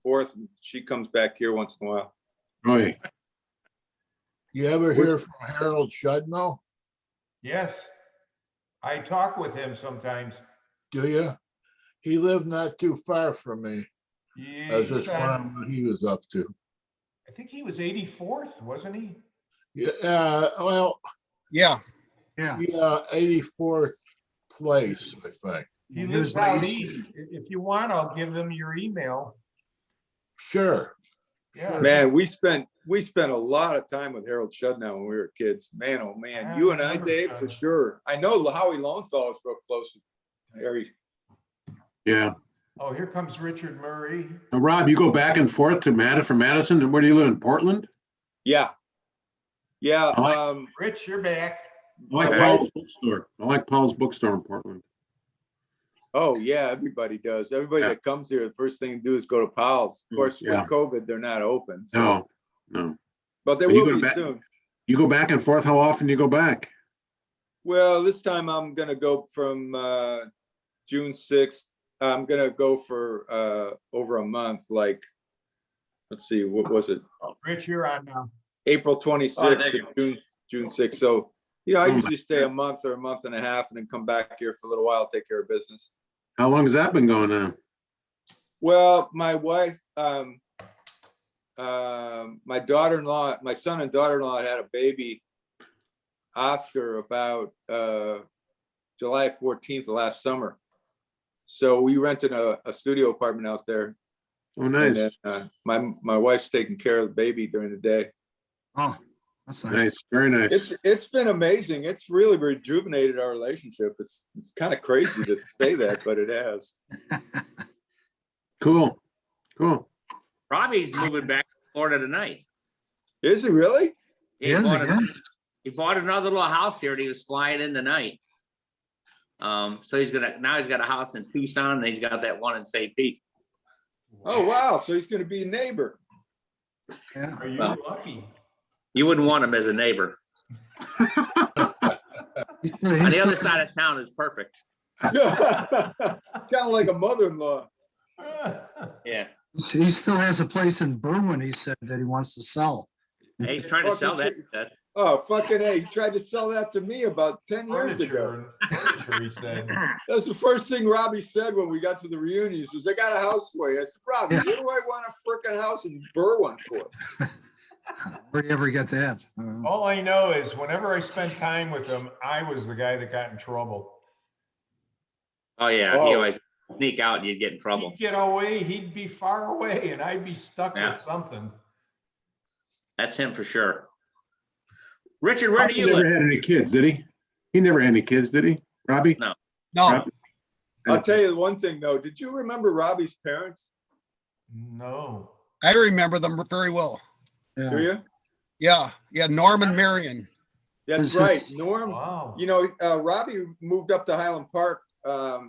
forth, and she comes back here once in a while. Right. You ever hear from Harold Shudno? Yes. I talk with him sometimes. Do you? He lived not too far from me. I was just wondering what he was up to. I think he was 84th, wasn't he? Yeah, well, Yeah. yeah, 84th place, I think. He lives out east. If you want, I'll give him your email. Sure. Yeah. Man, we spent a lot of time with Harold Shudnow when we were kids. Man, oh man, you and I, Dave, for sure. I know Howie Lowenthal was real close with Harry. Yeah. Oh, here comes Richard Murray. Now, Rob, you go back and forth to Madison, and where do you live, in Portland? Yeah. Yeah. Rich, you're back. I like Paul's bookstore. I like Paul's bookstore in Portland. Oh yeah, everybody does. Everybody that comes here, the first thing to do is go to Powell's. Of course, with COVID, they're not open. So. No. But they will be soon. You go back and forth. How often do you go back? Well, this time I'm gonna go from June 6th. I'm gonna go for over a month. Like, let's see, what was it? Rich, you're on now. April 26th to June 6th. So, I usually stay a month or a month and a half, and then come back here for a little while, take care of business. How long has that been going on? Well, my wife, my daughter-in-law, my son and daughter-in-law had a baby, Oscar, about July 14th last summer. So we rented a studio apartment out there. Oh, nice. And then, my wife's taking care of the baby during the day. Oh, that's nice. Nice, very nice. It's been amazing. It's really rejuvenated our relationship. It's kind of crazy to say that, but it has. Cool. Robbie's moving back to Florida tonight. Is he really? Yeah, he bought another little house here and he was flying in tonight. So he's got a house in Tucson and he's got that one in St. Pete. Oh wow, so he's gonna be a neighbor. Yeah. Are you lucky? You wouldn't want him as a neighbor. On the other side of town is perfect. Kind of like a mother-in-law. Yeah. He still has a place in Berwyn, he said, that he wants to sell. Hey, he's trying to sell that, he said. Oh, fucking A. He tried to sell that to me about 10 years ago. Furniture, he said. That's the first thing Robbie said when we got to the reunion. He says, I got a house for you. I said, Robbie, what do I want a freaking house in Berwyn for? Where do you ever get that? All I know is whenever I spent time with him, I was the guy that got in trouble. Oh yeah, he always sneak out and you'd get in trouble. He'd get away, he'd be far away, and I'd be stuck with something. That's him for sure. Richard, where do you never live? had any kids, did he? He never had any kids, did he? Robbie? No. No. I'll tell you one thing though. Did you remember Robbie's parents? No. I remember them very well. Do you? Yeah. Norm and Marion. That's right. Norm, Wow. Robbie moved up to Highland Park at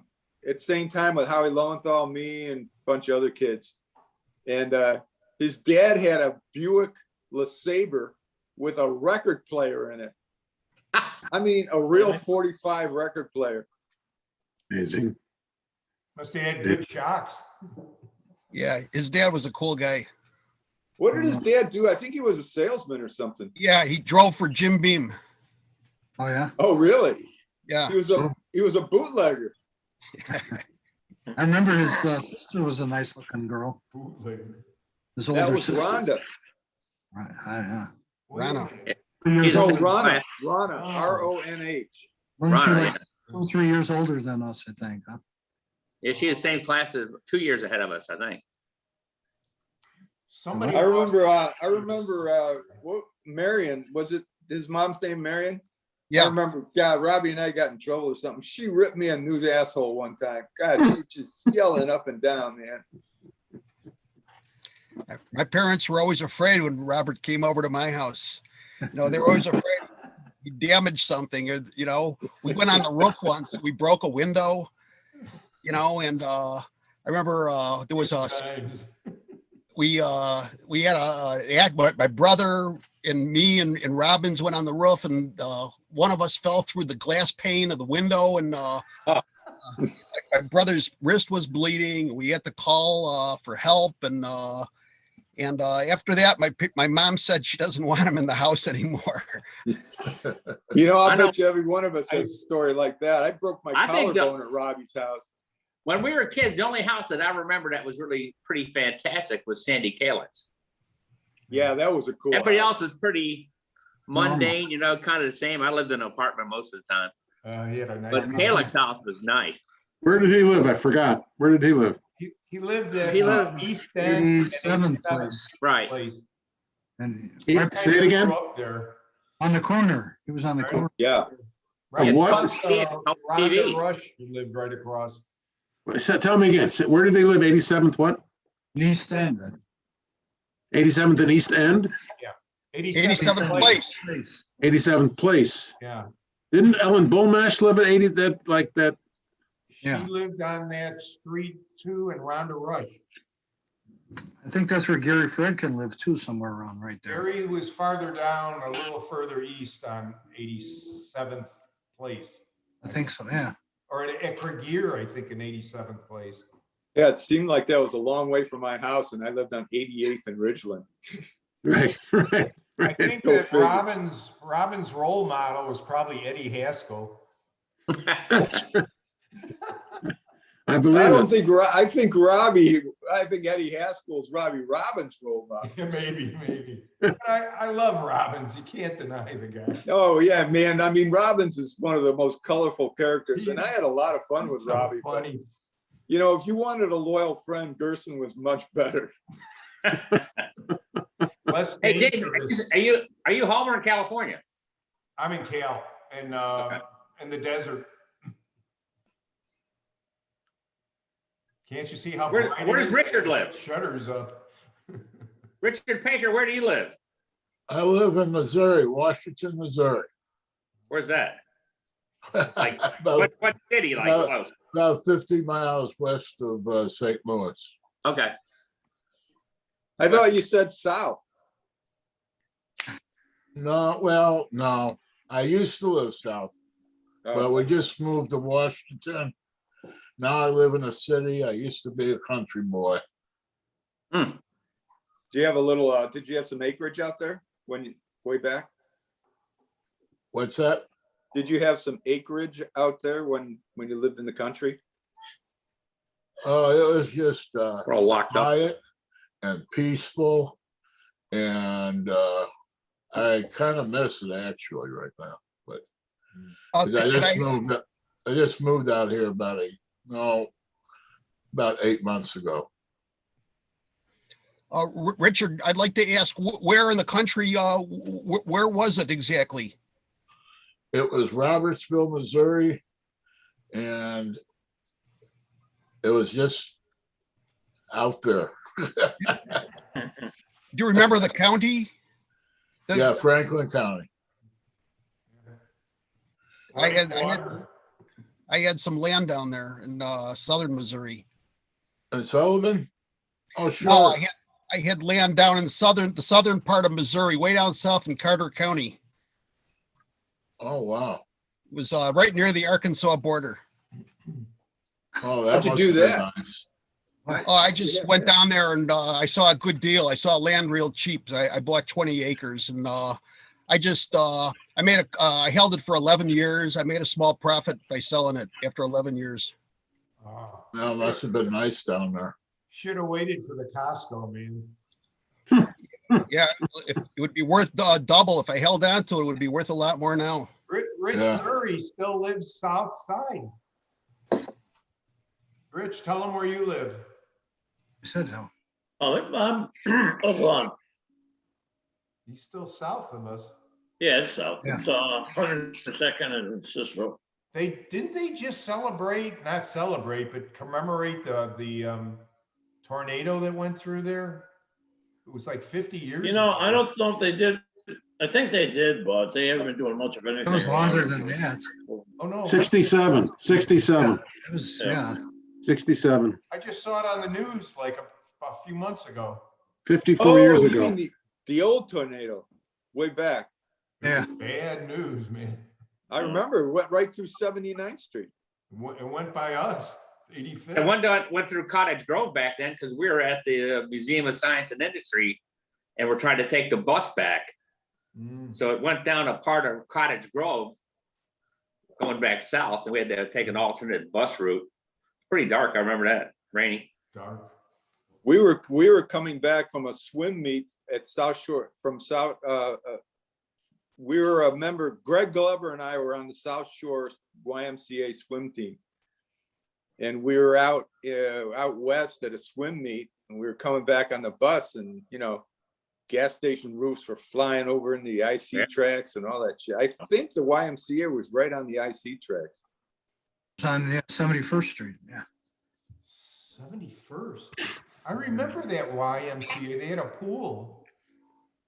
the same time with Howie Lowenthal, me, and a bunch of other kids. And his dad had a Buick LeSabre with a record player in it. I mean, a real 45 record player. Amazing. Must have had good shocks. Yeah. His dad was a cool guy. What did his dad do? I think he was a salesman or something. Yeah. He drove for Jim Beam. Oh, yeah? Oh, really? Yeah. He was a bootlegger. I remember his sister was a nice looking girl. His older That was sister. Rhonda. Right, yeah. Rana. He's Oh, a Rhonda. class- Rhonda. R-O-N-H. Wasn't she Ronald, like 2 or 3 years older than us, I think, huh? Yeah, she is the same class as 2 years ahead of us, I think. Somebody. I remember what Marion, was it his mom's name Marion? I Yeah. remember, God, Robbie and I got in trouble or something. She ripped me a new asshole one time. God, she just yelling up and down, man. My parents were always afraid when Robert came over to my house. They were always afraid he damaged something, or we went on the roof once, we broke a window, and I remember there was we had a act, but my brother and me and Robbins went on the roof, and one of us fell through the glass pane of the window, and my brother's wrist was bleeding. We had to call for help, and after that, my mom said she doesn't want him in the house anymore. You know, I I know. bet you every one of us has a story like that. I broke my I think that- collarbone at Robbie's house. When we were kids, the only house that I remember that was really pretty fantastic was Sandy Kalen's. Yeah, that was a cool Everybody house. else is pretty mundane, you know, kind of the same. I lived in an apartment most of the time, He had a nice. but Kalen's house was nice. Where did he live? I forgot. Where did he live? He lived at He lived- East End. 87th place. Right. Place. And Say it again? Grew up there. on the corner, he was on the Right. corner. Yeah. Right. what? Plus, Yeah, Rhonda TVs. Rush lived right across. Tell me again. Where did he live? 87th what? East End. 87th and East End? 87th place. 87th place. Yeah. Didn't Ellen Bullmash live at 80, that? She Yeah. lived on that street too, and Rhonda Rush. I think that's where Gary Fredkin lived too, somewhere around right there. Gary was farther down, a little further east on 87th place. I think so, yeah. Or at Cregier, I think, in 87th place. Yeah, it seemed like that was a long way from my house, and I lived on 88th and Ridgeland. Right, right, I right. think Go that figure. Robin's role model was probably Eddie Haskell. That's right. I I believe don't it. think, I think Eddie Haskell's Robbie Robbins role model. Maybe. But I love Robbins. You can't deny the guy. Oh, yeah, man. I mean, Robbins is one of the most colorful characters, and I had a lot of fun with So Robbie. but, funny. You know, if you wanted a loyal friend, Gerson was much better. Less Hey, Dave, dangerous. are you home or in California? I'm in Cal and Okay. in the desert. Can't you see how Where bright does it is? Richard live? Shutters up. Richard Paker, where do you live? I live in Missouri, Washington, Missouri. Where's that? Like, About what city? Like, About- close? about 50 miles west of St. Louis. Okay. I thought you said south. No, well, no, I used to live south, but we just moved to Washington. Now I live in a city. I used to be a country boy. Do you have a little, did you have some acreage out there way back? What's that? Did you have some acreage out there when you lived in the country? Oh, it was just We're all locked up. quiet and peaceful. And I kind of miss it actually right now. 'Cause I just moved out here about 8 months ago. Richard, I'd like to ask, where in the country, where was it exactly? It was Robertsville, Missouri, and it was just out there. Do you remember the county? Yeah, Franklin County. I had some land down there in southern Missouri. And Sullivan? Oh, No, sure. I had land down in the southern part of Missouri, way down south in Carter County. Oh, wow. It was right near the Arkansas border. Oh, that How'd you must do have been that? nice. I just went down there and I saw a good deal. I saw land real cheap. I bought 20 acres and I held it for 11 years. I made a small profit by selling it after 11 years. Oh, No, it must have been nice down there. should have waited for the Costco, man. Yeah, it would be worth double. If I held on to it, it would be worth a lot more now. Rich Yeah. Murray still lives south side. Rich, tell him where you live. I said so. Oh, hold on. He's still south of us. Yeah, it's south. Yeah. It's 102nd and Cicero. Didn't they just not celebrate, but commemorate the tornado that went through there? It was like 50 years. You know, ago. I don't know if they did. I think they did, but they haven't been doing much of anything. It was longer than that. Oh, no. 67. It was, yeah. 67, I just saw it on the news like a few months ago. 54 years you ago. mean the old tornado, way back. Yeah. Bad news, man. I remember it went right through 79th Street. It went by us, 85th. And one went through Cottage Grove back then because we were at the Museum of Science and Industry and we're trying to take the bus back. So it went down a part of Cottage Grove going back south, and we had to take an alternate bus route. Pretty dark, I remember that, rainy. Dark. We were coming back from a swim meet at South Shore from South. We were a member. Greg Glover and I were on the South Shore YMCA swim team, and we were out west at a swim meet, and we were coming back on the bus, and gas station roofs were flying over in the IC tracks and all that shit. I think the YMCA was right on the IC tracks. On 71st Street, yeah. 71st. I remember that YMCA. They had a pool.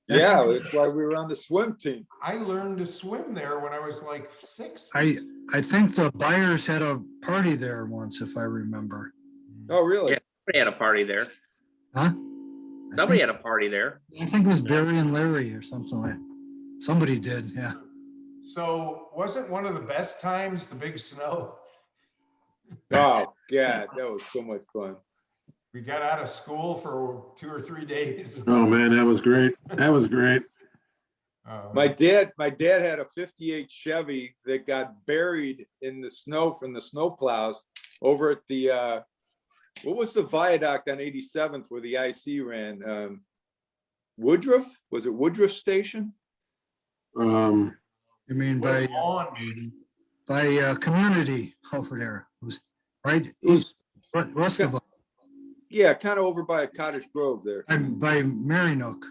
Yeah, that's why we were on the swim team. I learned to swim there when I was like 6. I think the Byers had a party there once, if I remember. Oh, really? Yeah, somebody had a party there. Huh? Somebody had a party there. I think it was Barry and Larry or something like. Somebody did, yeah. So wasn't one of the best times the big snow? Oh, God, that was so much fun. We got out of school for 2 or 3 days. Oh, man, that was great. That was great. My dad had a 58 Chevy that got buried in the snow from the snowplows over at the, what was the viaduct on 87th where the IC ran? Woodruff? Was it Woodruff Station? Um, You mean Went by on, maybe. community over there, it was right east, west of, Yeah, kind of over by Cottage Grove there. by Marynook.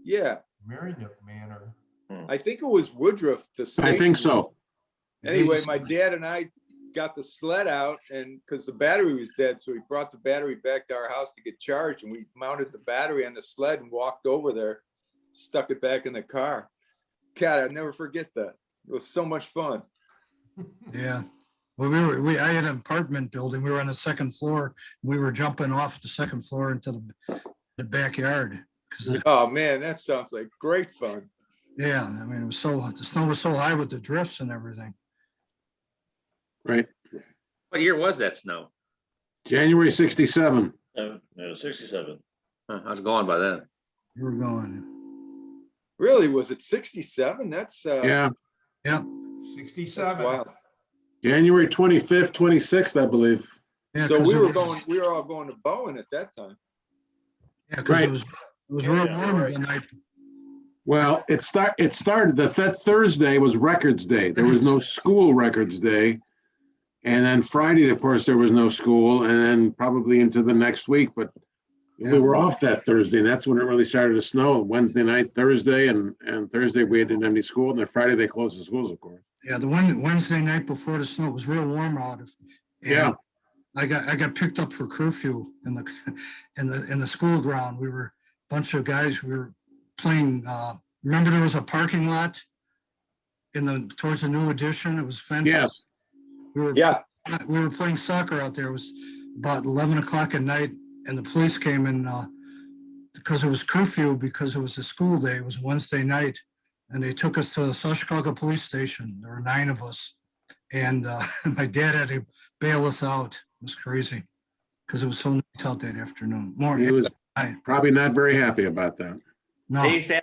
Yeah, Marynook Manor. I think it was Woodruff. The I station think was- so. Anyway, my dad and I got the sled out, and because the battery was dead, so we brought the battery back to our house to get charged, and we mounted the battery on the sled and walked over there, stuck it back in the car. God, I'll never forget that. It was so much fun. Yeah. Well, I had an apartment building. We were on the second floor. We were jumping off the second floor into the backyard. 'Cause Oh, man, that sounds like great fun. yeah, I mean, the snow was so high with the drifts and everything. Right. What year was that snow? January 67. No, 67. Huh, I was going by then. We were going, Really, was it 67? That's Yeah, yeah. 67. wild. January 25th, 26th, I believe. Yeah, So 'cause we it were was- all going to Bowen at that time. Yeah, 'cause Right. it was real Yeah, warm right. the night. Well, it started, that Thursday was Records Day. There was no school Records Day. And then Friday, of course, there was no school, and then probably into the next week, but we were off that Thursday, and that's when it really started to snow. Wednesday night, Thursday, and Thursday we didn't have any school, and then Friday they closed the schools, of course. Yeah, the Wednesday night before the snow, it was real warm out. And Yeah. I got picked up for curfew in the school ground. We were a bunch of guys, we were playing, remember there was a parking lot towards the new addition, it was fenced. Yes. Yeah, We were playing soccer out there. It was about 11 o'clock at night, and the police came in because it was curfew, because it was a school day. It was Wednesday night, and they took us to the South Chicago Police Station. There were 9 of us, and my dad had to bail us out. It was crazy because it was so nice out that afternoon. He was night. probably not very happy about that. No, They used to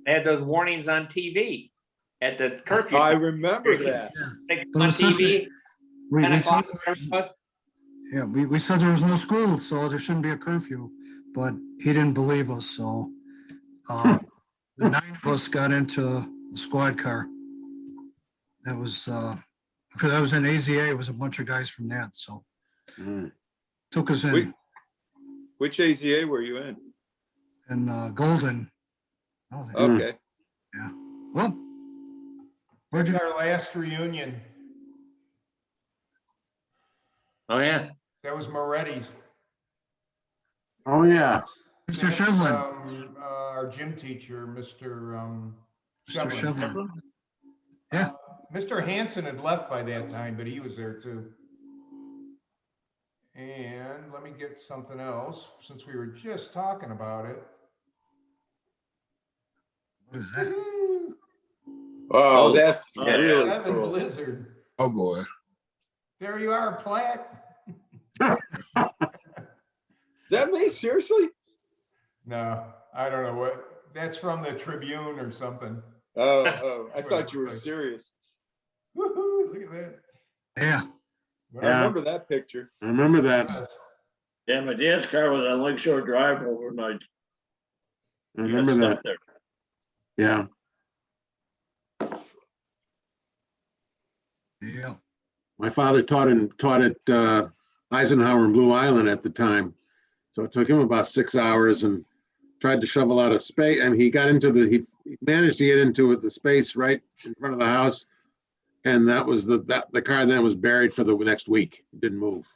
have those warnings on TV at the curfew. I remember that. Like, But on it's not- TV, we 10 o'clock. told- whatever it was. yeah, we said there was no school, so there shouldn't be a curfew, but he didn't believe us, so the 9 of us got into the squad car. That was because I was in AZA, it was a bunch of guys from that, so Mm. took us in. Which AZA were you in? And Golden. Oh, Okay. well, where'd That's you, our last reunion. Oh, yeah. That was Moretti's. Oh, yeah. Mr. Shevlin? Our gym teacher, Mr. Mr. Shevlin. Shevlin. Yeah. Mr. Hanson had left by that time, but he was there too. And let me get something else, since we were just talking about it. What is that? Oh, Oh, that's yeah. really 7 cool. Blizzard. Oh, boy. There you are, Platt. Is that me? Seriously? No, I don't know what, that's from the Tribune or something. Oh, I thought you were serious. Woohoo, look at that. Yeah. Well, I Yeah. remember that picture. I remember that. yes. Yeah, my dad's car was on Lakeshore Drive overnight. I He got remember stuck that. there. Yeah. Yeah. My father taught at Eisenhower and Blue Island at the time. So it took him about 6 hours and tried to shovel out a space. And he managed to get into the space right in front of the house. And that was the car then was buried for the next week. It didn't move.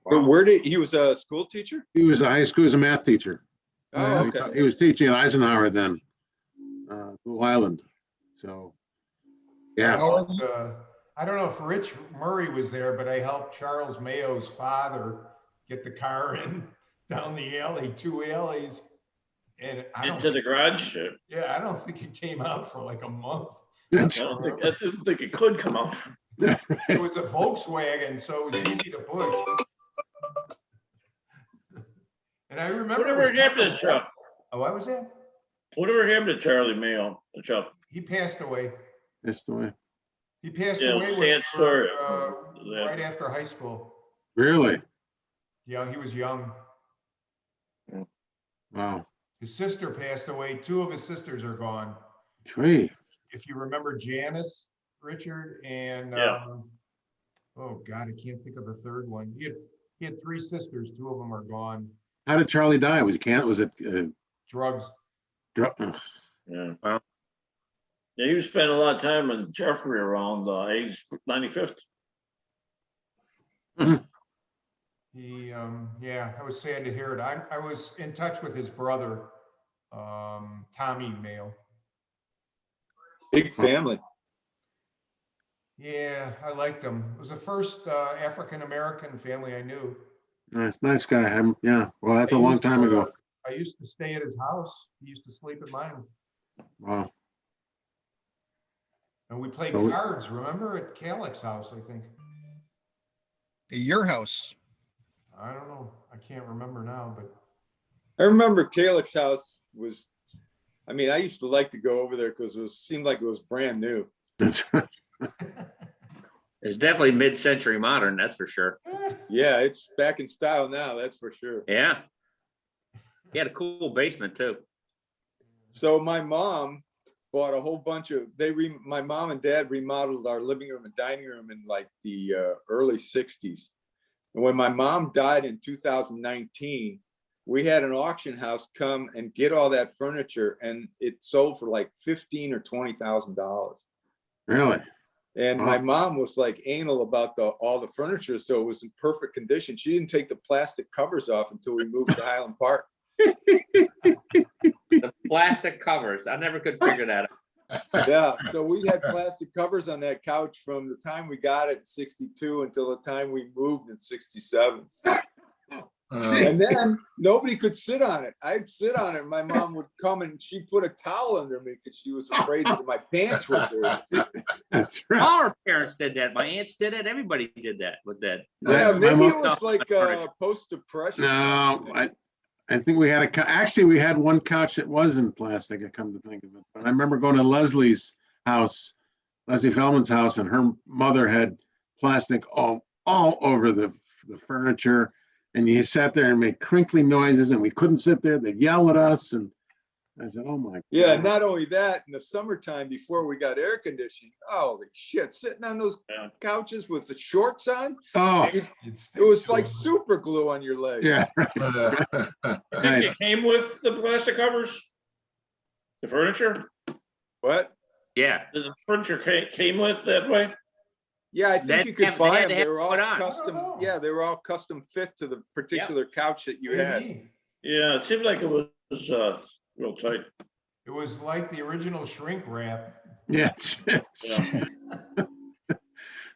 But he was a school teacher? He was he was a math teacher. Oh, He okay. was teaching at Eisenhower then, Blue Island. So, yeah. I don't know if Rich Murray was there, but I helped Charles Mayo's father get the car in down the alley, 2 alleys. And Into the garage. yeah, I don't think it came out for like a month. I didn't think it could come out. It was a Volkswagen, so it was easy to push. And I remember. Whatever happened to Chuck? Oh, what was that? Whatever happened to Charlie Mayo, Chuck? He passed away. That's the way. He passed Yeah, away sad story. right after high school. Really? Yeah, he was young. Wow. His sister passed away. 2 of his sisters are gone. Tree. If you remember Janice, Richard, and Yeah. oh God, I can't think of the third one. He had 3 sisters. 2 of them are gone. How did Charlie die? Was it Drugs. Yeah. Wow. Yeah, he was spending a lot of time with Jeffrey around age 95th. Yeah, I was sad to hear it. I was in touch with his brother, Tommy Mayo. Big family. Yeah, I liked him. It was the first African-American family I knew. nice guy. Yeah. Well, that's a long time ago. I used to stay at his house. He used to sleep at mine. Wow. And we played So- cards, remember, at Calyx's house, I think. At your house. I don't know. I can't remember now, but I remember Calyx's house was, I used to like to go over there because seemed like it was brand new. That's right. It's definitely mid-century modern, that's for sure. Yeah, it's back in style now, that's for sure. Yeah. He had a cool basement too. So my mom bought a whole bunch of, my mom and dad remodeled our living room and dining room in like the early 60s. And when my mom died in 2019, we had an auction house come and get all that furniture, and it sold for like $15,000 or $20,000. Really? And my mom was like anal about all the furniture, so it was in perfect condition. She didn't take the plastic covers off until we moved to Highland Park. The plastic covers, I never could figure that out. Yeah, so we had plastic covers on that couch from the time we got it in 62 until the time we moved in 67. And then nobody could sit on it. I'd sit on it, and my mom would come and she'd put a towel under me because she was afraid that my pants were dirty. That's right. All our parents did that. My aunts did it. Everybody did that with that. Yeah, My maybe mom- it was like post-depression. No, I think we had actually we had one couch that was in plastic, I come to think of it. But I remember going to Leslie's house, Leslie Feldman's house, and her mother had plastic all over the furniture. And you sat there and made crinkly noises, and we couldn't sit there. They'd yell at us. And I said, oh my God. Yeah, not only that, in the summertime before we got air conditioning, holy shit, sitting on those couches with the shorts on, Oh, it was like super glue on your legs. yeah. I think it came with the plastic covers. The furniture. What? Yeah. The furniture came with that way. Yeah, I think They you could had buy to them. have They were all put on. custom. I don't know. Yeah, they were all custom fit to the particular couch that you had. Yeah, it seemed like it was real tight. It was like the original shrink wrap. Yeah. Yeah.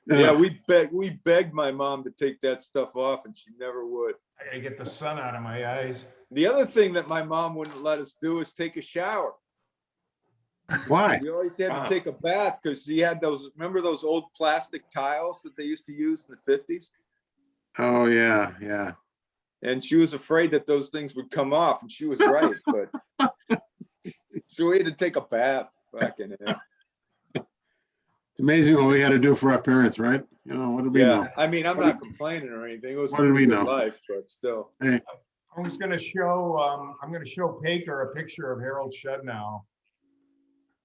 Yeah, we begged my mom to take that stuff off, and she never would. I gotta get the sun out of my eyes. The other thing that my mom wouldn't let us do is take a shower. Why? We always had to take a bath because he had those, remember those old plastic tiles that they used to use in the 50s? Oh, yeah, yeah. And she was afraid that those things would come off, and she was right, but so we had to take a bath back in there. It's amazing what we had to do for our parents, right? You know, what did we know? Yeah, I mean, I'm not complaining or anything. It was a What did we pretty good know? life, but still. Hey, I was gonna show, I'm gonna show Paker a picture of Harold Shudnow.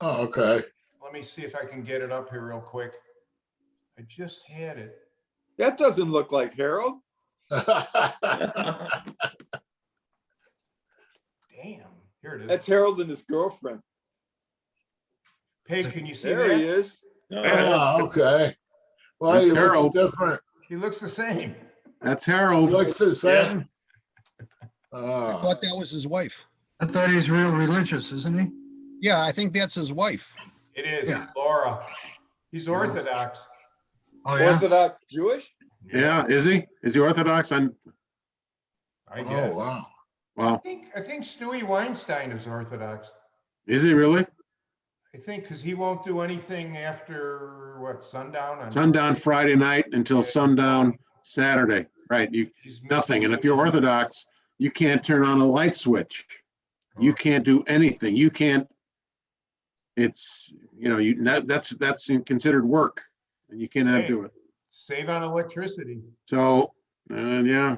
Oh, okay. Let me see if I can get it up here real quick. I just had it. That doesn't look like Harold. Damn, here it is. That's Harold and his girlfriend. Peg, can you see There he that? is. Oh, okay. Well, That's he looks Harold. different. He looks the same. that's He Harold. looks the same. I Oh, thought that was his wife. I thought he's real religious, isn't he? Yeah, I think that's his wife. It is, Yeah. Laura. He's Orthodox. Oh, yeah? Orthodox Jewish? Yeah, is he? Is he Orthodox? I oh, guess. wow. Wow. I think Stewie Weinstein is Orthodox. Is he really? I think because he won't do anything after what, sundown on Sundown Friday night until sundown Saturday. Right. He's Nothing. And if missing- you're Orthodox, you can't turn on a light switch. You can't do anything. You can't. It's, you know, that's considered work, and you cannot do it. Save on electricity. So, yeah,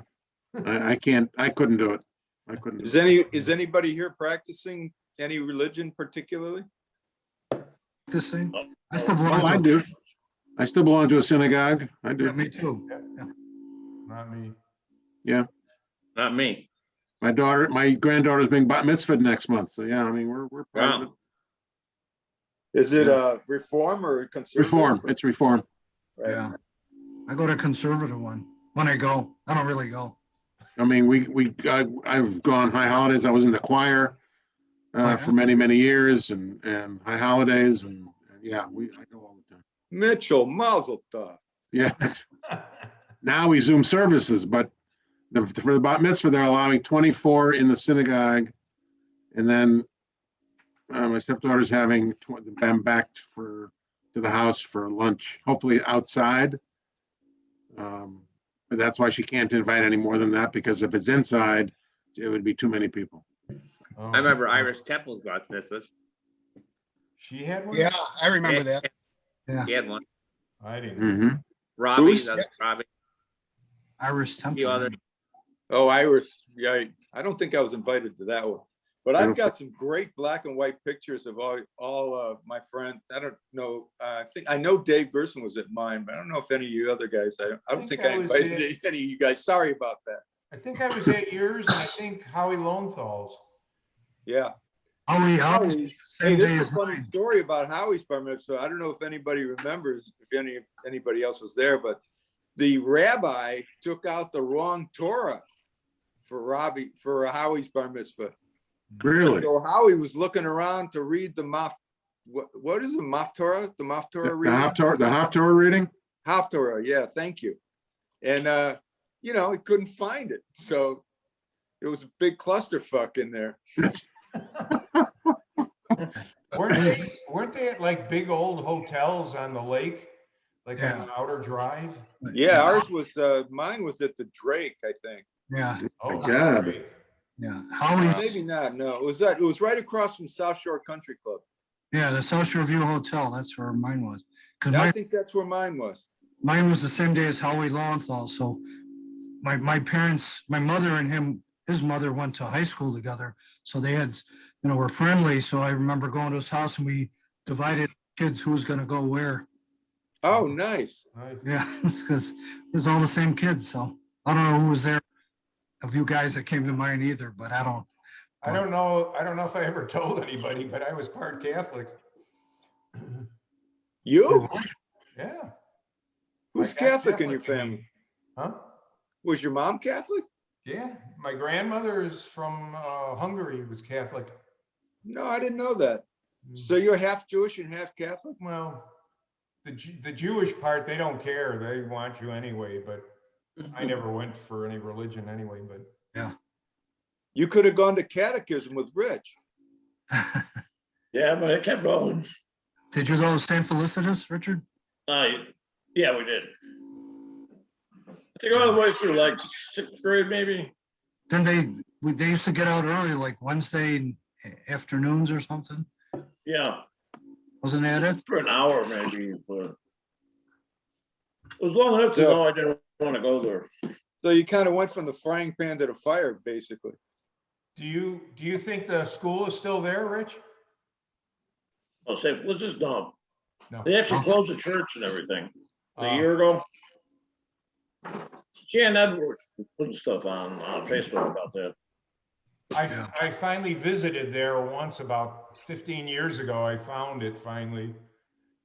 I can't. I couldn't do it. I couldn't. Is do it. is anybody here practicing any religion particularly? This thing? I still Oh, belong I to. do. I still belong to a synagogue. I Yeah, do. me too. Not me. Not me. My granddaughter's being bat mitzvah next month. So yeah, I mean, we're proud of Wow. it. Is it reform or conservative? Reform. It's reform. Right. Yeah. I go to conservative one when I go. I don't really go. I mean, I've gone high holidays. I was in the choir for many years, and high holidays, and yeah, I go all the time. Mitchell, Mazel Tov. Yeah. Now we Zoom services, but for the bat mitzvah, they're allowing 24 in the synagogue, and then my stepdaughter's having them back to the house for lunch, hopefully outside. But that's why she can't invite any more than that, because if it's inside, it would be too many people. Oh, I remember Irish Temple's bat mitzvahs. She had one? Yeah, I remember that. He had one. I didn't. Mm-hmm. Robbie's, Who's- Robbie, Irish a temple. few others. Oh, Iris. Yeah, I don't think I was invited to that one. But I've got some great black and white pictures of all my friends. I don't know. I know Dave Gerson was at mine, but I don't know if any of you other guys. I don't think I was invited it. any of you guys. Sorry about that. I think I was at yours, and I think Howie Lowenthal's. Yeah. Howie, Howie. Hey, same this day is as a funny mine. story about Howie's bar mitzvah. I don't know if anybody remembers, if anybody else was there, but the rabbi took out the wrong Torah for Howie's bar mitzvah. Really? So Howie was looking around to read the what is the Maftorah? The Maftorah reading? The Haftorah reading? Haftorah, yeah, thank you. And he couldn't find it. So it was a big clusterfuck in there. Weren't they at like big old hotels on the lake, like on Yeah. Outer Drive? Yeah, ours was mine was at the Drake, I think. Yeah, Oh, God. great. yeah. Howie's, Maybe not. No, it was right across from South Shore Country Club. yeah, the South Shore View Hotel. That's where mine was. Because I think that's where mine was. mine was the same day as Howie Lowenthal. So my parents, my mother and his mother went to high school together. So they had, were friendly. So I remember going to his house and we divided kids who was going to go where. Oh, nice. Nice. Yeah, because it was all the same kids. So I don't know who was there of you guys that came to mind either, but I don't. I don't know if I ever told anybody, but I was part Catholic. You? Yeah. Who's I got Catholic in your Catholic family? Huh? Was your mom Catholic? Yeah. My grandmother is from Hungary, was Catholic. No, I didn't know that. So you're half Jewish and half Catholic? Well, the Jewish part, they don't care. They want you anyway, but I never went for any religion anyway, but You could have gone to catechism with Rich. Yeah, but it kept going. Did you go to St. Felicitas, Richard? Yeah, we did. I think all the way through like 6th grade, maybe. Then they used to get out early, like Wednesday afternoons or something. Yeah, Wasn't that it? for an hour maybe, but it was long enough to know I didn't want to go there. So you kind of went from the frying pan to the fire, basically. Do you think the school is still there, Rich? I'll say, let's just dump. No. They actually Oh. closed the church and everything a Oh. year ago. Jan Edwards putting stuff on Facebook about that. I finally visited there once about 15 years ago. I found it finally.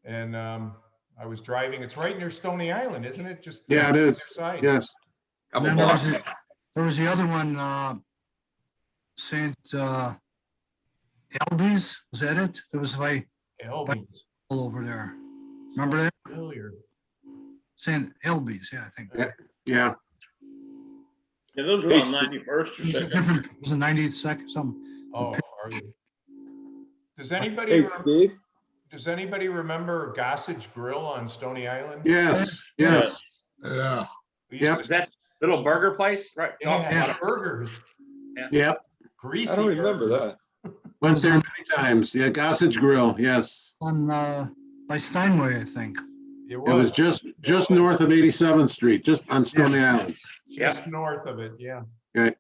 And I was driving. It's right near Stony Island, isn't it? Just Yeah, it is. Side. Yes. And then there was the other one, St. Albie's, was that it? There was like Elby's. all over there. Remember that? Familiar. St. Albie's, yeah, I think. Yeah. Yeah, those were on 91st or It was a 2nd. different, it was a 92nd, some. Oh, are you? Does anybody Hey, remember, Steve? does anybody remember Gossage Grill on Stony Island? Yes. Yes. Yeah. We used Yep. to- Is that little burger place? Right. Yeah, burgers. Yep. Greasy. I don't remember burgers. that. Went there many times. Yeah. Gossage Grill. Yes. On, by Steinway, I think. It It was just north of 87th Street, just on Stony Island. just north of it, yeah. Okay.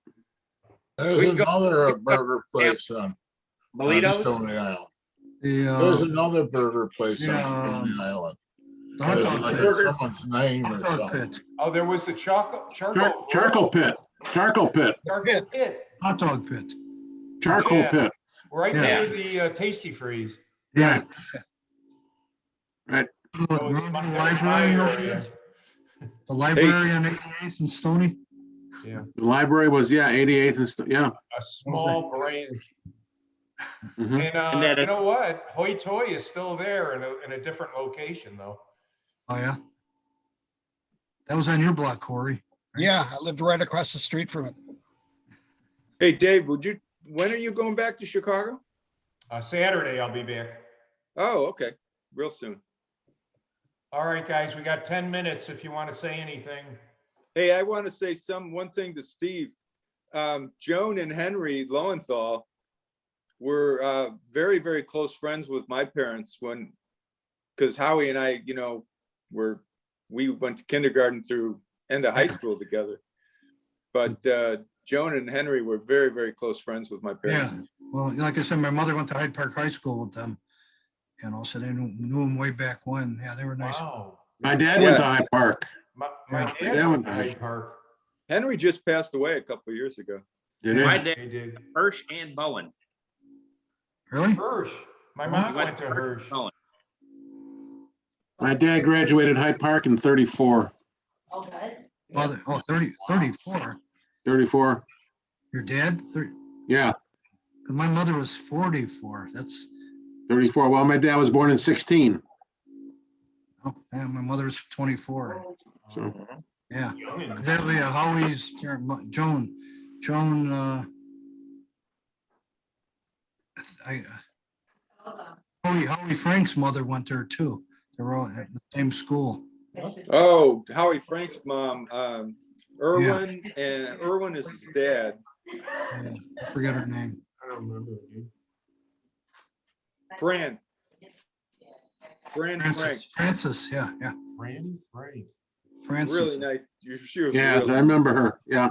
We There's used to go- another burger place on Burritos? Stony Island. The, There's another burger place on yeah, Stony Island. the hot There's dog like pit. someone's name or Hot dog something. pit. Oh, there was the charcoal Charcoal pit. Charcoal pit. Charcoal pit, Hot dog pit. Charcoal Yeah. pit. right Yeah. near the Tasty Freeze. Yeah. Right. Remember That was the my library over area. there? The library on 88th and Stony? The library was, 88th and, yeah. A small branch. Mhm. And that- you know what? Hoi Toi is still there in a different location though. Oh, yeah. That was on your block, Corey. Yeah, I lived right across the street from it. Hey, Dave, when are you going back to Chicago? Saturday, I'll be back. Oh, okay. Real soon. All right, guys, we got 10 minutes if you want to say anything. Hey, I want to say one thing to Steve. Joan and Henry Lowenthal were very, very close friends with my parents because Howie and I, we went to kindergarten through end of high school together. But Joan and Henry were very, very close friends with my parents. Yeah. Well, like I said, my mother went to Hyde Park High School with them. So they knew them way back when. Yeah, they were nice. Wow. My dad went to Hyde Park. My Yeah. dad went to Hyde Park. Henry just passed away a couple of years ago. Did he? My They dad, did. Hirsch and Bowen. Really? Hirsch. My mom went to Hirsch. Bowen. My dad graduated Hyde Park in 34. Oh, 34. 34. Your dad? 30. Yeah. My mother was 44. That's, 34. Well, my dad was born in 16. oh, yeah, my mother's 24. So Yeah. Young and- Exactly. Howie's, Joan, Howie Frank's mother went there too. They were all at the same school. Oh, Howie Frank's mom, Irwin, and Irwin is his dad. Yeah, I forget her name. I don't remember. Dude. Fran Frank. Francis, yeah. Randy Frank. Francis. Really nice. She was yes, I really- remember her. Yeah.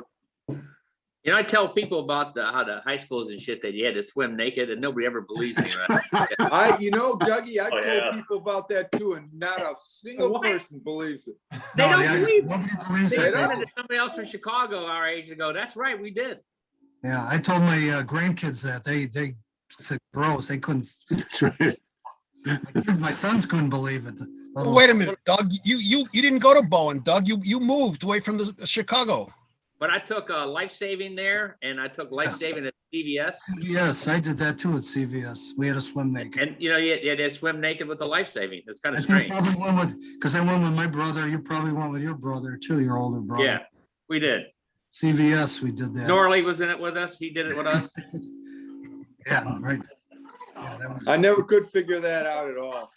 I tell people about how the high schools and shit that you had to swim naked and nobody ever believes me. Right? Dougie, I Oh, told yeah. people about that too, and not a single What? person believes it. They don't yeah, believe. nobody believes They that. said it to somebody else from Chicago our age ago. That's right, we did. Yeah, I told my grandkids that they said gross. They couldn't. That's right. My sons couldn't believe it. Well, wait a minute, Doug. You didn't go to Bowen, Doug. You moved away from the Chicago. But I took life saving there, and I took life saving at CVS. Yes, I did that too at CVS. We had to swim naked. And you had to swim naked with the life saving. It's kind I of think strange. probably went with, because I went with my brother. You probably went with your brother too, your older brother. Yeah, we did. CVS, we did that. Norley was in it with us. He did it with us. Yeah, right. Yeah, I never could figure that out at all.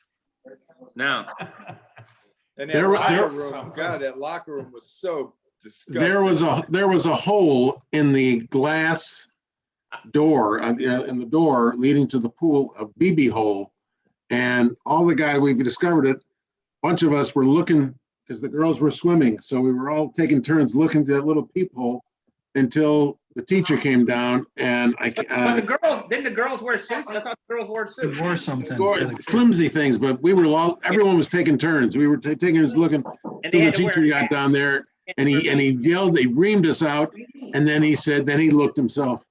No. And that There were- locker there- room, God, that locker room was so disgusting. There was a hole in the glass door, in the door leading to the pool, a BB hole. And all the guys, we've discovered it, a bunch of us were looking, because the girls were swimming, so we were all taking turns looking through that little peephole until the teacher came down and But didn't the girls wear suits? I thought the girls wore It suits. wore something. flimsy things, but everyone was taking turns. We were taking turns looking And they till the had to wear teacher got down there and he yelled, he reamed us out. And then he looked himself.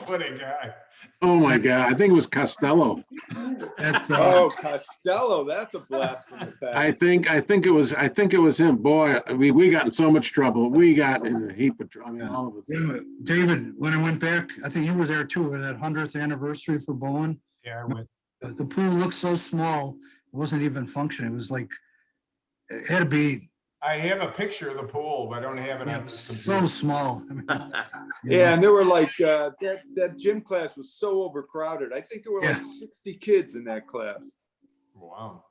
What a guy. Oh my God, I think it was Costello. Oh, Costello, that's a blast from the past. I think it was him. Boy, we got in so much trouble. We got in a heap of trouble. I mean, all of us. David, when I went back, I think you were there too, at that 100th anniversary for Bowen. Yeah, I went. The pool looked so small, it wasn't even functioning. It was like, it had to be I have a picture of the pool, but I don't have it on this so computer. small. I mean, Yeah, and there were like, that gym class was so overcrowded. I think there were like 60 kids in that class. Wow.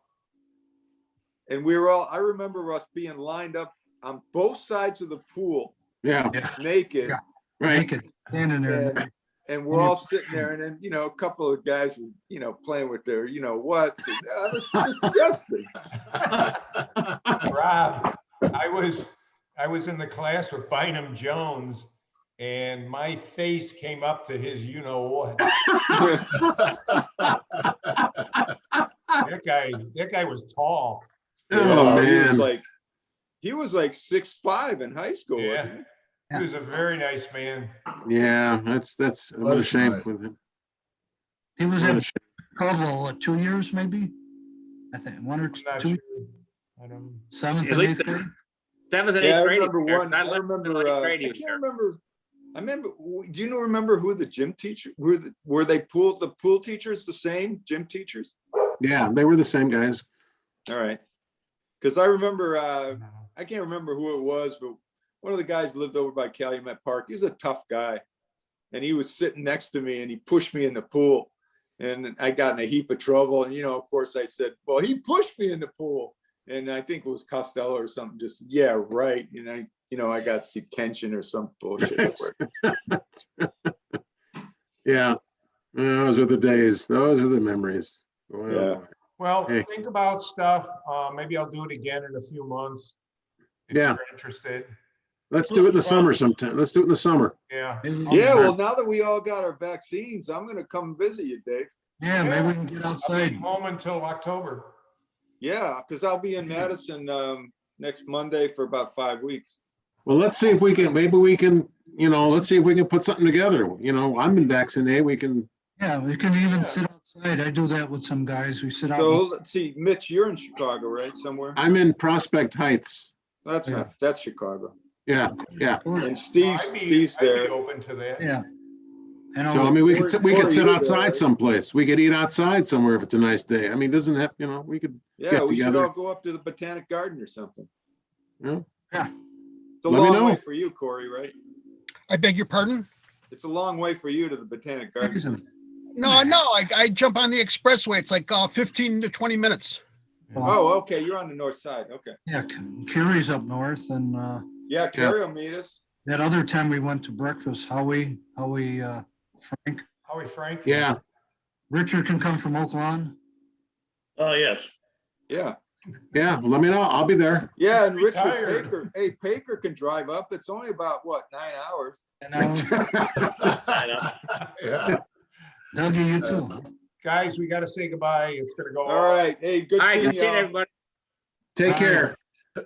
And I remember us being lined up on both sides of the pool, Yeah, naked. Yeah. right. naked, standing there. And we're all sitting there, and then, a couple of guys were, playing with their, what's, and, it was disgusting. Rob, I was in the class with Bynum Jones, and my face came up to his what. That guy was tall. Oh, He was like 6'5" in high school. Yeah. Wasn't he? He was a very nice man. Yeah, that's what a shame with him. He was What a in shame. Caldwell, what, 2 years maybe? I think one or I'm not two, sure. I don't. 7th At and least 8th grade. 7th and Yeah, 8th I grade. remember one. I left remember. in ninth I grade, he can't was there. remember. Do you remember who the gym teacher were? The pool teachers the same gym teachers? Yeah, they were the same guys. All right, because I remember. I can't remember who it was, but one of the guys lived over by Calumet Park. He's a tough guy, and he was sitting next to me, and he pushed me in the pool, and I got in a heap of trouble. And of course, I said, "Well, he pushed me in the pool," and I think it was Costello or something. Just yeah, right. And I got detention or some bullshit for it. Yeah, those are the days. Those are the memories. Well, Yeah. Well, Hey. think about stuff. Maybe I'll do it again in a few months. If Yeah. you're interested. let's do it in the summer sometime. Let's do it in the summer. Yeah. Yeah, well, now that we all got our vaccines, I'm gonna come visit you, Dave. Yeah, maybe we can get I'll be outside. home until October. Yeah, because I'll be in Madison next Monday for about 5 weeks. Well, let's see if we can, let's see if we can put something together. I'm been vaccinated. We can, Yeah, we can even sit outside. I do that with some guys. We sit out. So let's see, Mitch, you're in Chicago, right? Somewhere? I'm in Prospect Heights. That's Chicago. Yeah, yeah. And Steve's I'd be there. open to that. Yeah. And So, I I'll- mean, we could Corey, sit you're outside there. someplace. We could eat outside somewhere if it's a nice day. I mean, doesn't have, we could, Yeah, get we should together. all go up to the Botanic Garden or something. Yeah. Yeah. It's a Let me long know. way for you, Corey, right? I beg your pardon? It's a long way for you to the Botanic Garden. No, I jump on the expressway. It's like 15 to 20 minutes. Oh, okay, you're on the north side. Okay. Yeah, Carrie's up north, and Yeah, Carrie will meet us. that other time we went to breakfast, Howie, Frank, Howie Frank? Yeah. Richard can come from Oak Lawn. Oh, yes. Yeah. Yeah. Let me know. I'll be there. Yeah, and Richard Retired. Baker. Hey, Baker can drive up. It's only about 9 hours? And I know. Yeah. Dougie, you too. Guys, we got to say goodbye. It's going to go. All right. Hey, good All right, seeing good seeing y'all. everybody. Take Bye. care.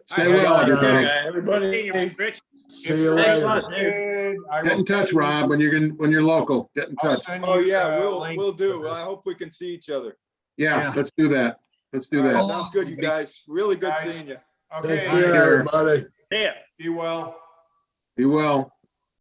Stay All right, well, bye. everybody. Okay, everybody. Good seeing you, Rich. See you Thanks a later. lot, Dave. Get in touch, Rob, when you're local. Get in touch. Oh, yeah, we'll do. I hope we can see each other. Yeah, Yeah. let's do that. Let's do All right, that. sounds good, you guys. Really good Guys. seeing you. Take Okay, care, everybody. See ya. be well. Be well.